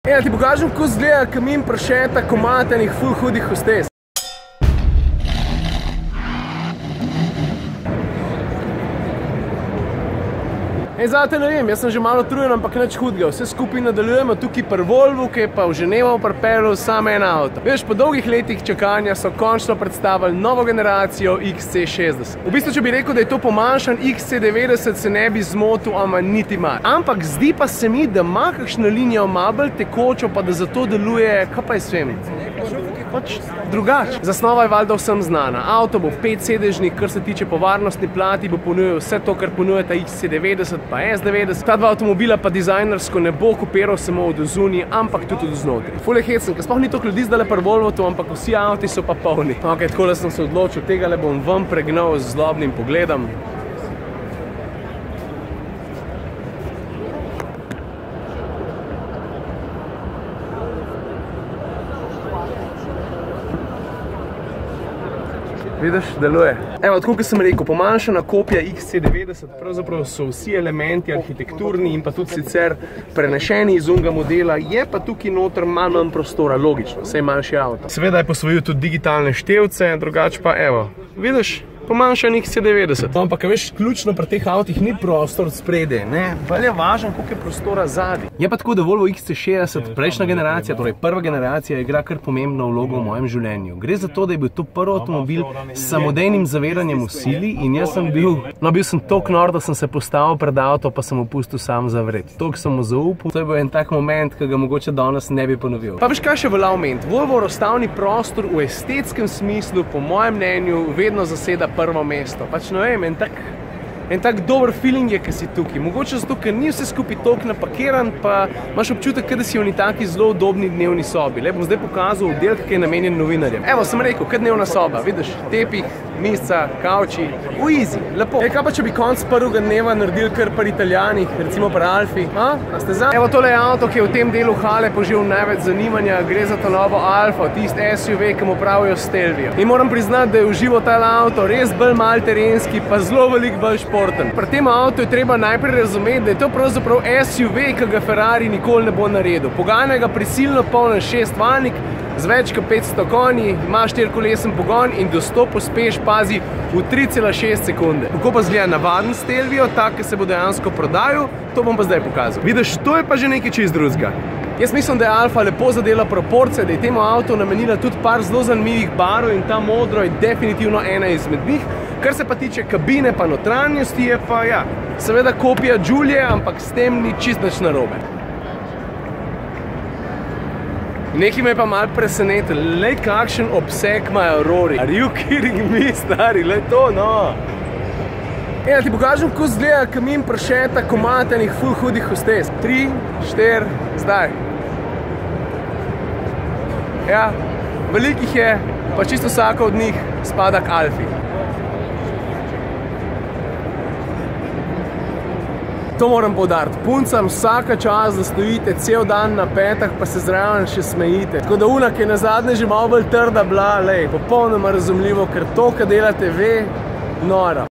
Ja, ti pokažem, kako izgleda kamin pršeta komatenih ful hudih hostes. Zate ne vem, jaz sem že malo utrujen, ampak nič hudega. Vse skupaj nadaljujemo tukaj pri Volvu, ki je pa v Ženevo pripeljal samo en avto. Veš, po dolgih letih čakanja so končno predstavili novo generacijo XC60. V bistvu, če bi rekel, da je to pomanjšan XC90, se ne bi zmotil, ama niti mar. Ampak zdi pa se mi, da ima kakšno linijo malo bolj tekočo, pa da zato deluje, kaj pa jaz vem, pač drugače. Zasnova je valjda vsem znana. Avto bo 5-sedežnik, kar se tiče po varnostni plati, bo ponujal vse to, kar ponujata XC90 pa S90. Ta dva avtomobila pa dizajnersko ne bo kopiral samo od zunaj, ampak tudi od znotraj. Ful je hecen, ker sploh ni toliko ljudi zdajle pri Volvotu, ampak vsi avti so pa polni. Ok, takole sem se odločil, tega le bom ven pregnal z zlobnim pogledom. Vidiš, deluje. Evo, tako kot sem rekel, pomanjšana kopija XC90, pravzaprav so vsi elementi arhitekturni in pa tudi sicer prenešeni iz unga modela, je pa tukaj noter malo manj prostora, logično, saj manjši avto. Seveda je posvojil tudi digitalne števce, drugače pa evo, vidiš, pomanjšan XC90. Ampak, veš, ključno pri teh avtih ni prostor spredaj, ne? Bolj je važno, koliko je prostora zadaj. Je pa tako, da Volvo XC60, prejšnja generacija, torej prva generacija, igra kar pomembno vlogo v mojem življenju. Gre za to, da je bil to prvi avtomobil s samodejnim zaviranjem v sili in jaz sem bil toliko nor, da sem se postavil pred avto, pa sem mu pustil sam zavreti. Toliko sem mu zaupal, to je bil en tak moment, ki ga mogoče danes ne bi ponovil. Pa veš, kaj še velja omeniti? Volvo razstavni prostor v estetskem smislu, po mojem mnenju, vedno zaseda prvo mesto. Pač ne vem, en tak dober feeling je, ki si tukaj. Mogoče zato, ker ni vse skupaj toliko napakiran, pa imaš občutek, da si v eni taki zelo udobni dnevni sobi. Le bom zdaj pokazal oddelek, ki je namenjen novinarjem. Evo, sem rekel, kot dnevna soba, vidiš, tepih, misca, kavči, easy, lepo. Kaj pa, če bi konc prvega dneva naredili kar pri Italijanih, recimo pri Alfi, a ste za? Evo, tole je avto, ki je v tem delu hale požel največ zanimanja, gre za to novo Alfa, tisti SUV, ki mu pravijo Stelvio. In moram priznati, da je užival ta avto res bolj malo terenski, pa zelo veliko bolj športen. Pri tem avtu je treba najprej razumeti, da je to pravzaprav SUV, ki ga Ferrari nikoli ne bo naredil. Poganja ga prisilno polnen 6-valjnik, z več kot 500 konji, ima 4-kolesen pogon in do 100 pospeš, pazi, v 3,6 sekunde. Kako pa zgleda navaden Stelvio, tak, ki se bo dejansko prodajal, to bom pa zdaj pokazal. Vidiš, to je pa že nekaj čist drugega. Jaz mislim, da je Alfa lepo zadela proporcije, da je temu avtu namenila tudi par zelo zanimivih barv in ta modro je definitivno ena izmed njih. Kar se pa tiče kabine pa notranjosti, je pa ja, seveda kopija Giulie, ampak s tem ni čist nič narobe. Nekaj me je pa malo presenetil, lej kakšen obseg imajo rori. Are you kidding me, stari, lej to, no. Ja, ti pokažem, kako izgleda kamin pršeta komatenih ful hudih hostes. 3, 4, zdaj. Ja, velikih je, pa čisto vsaka od njih spada k Alfi. To moram poudariti. Puncam vsaka čas, da stojite cel dan na petah, pa se zraven še smejite. Tako da una, ki je nazadnje že malo bolj trda bila, lej, popolnoma razumljivo, ker to, kar delate, ve, nora.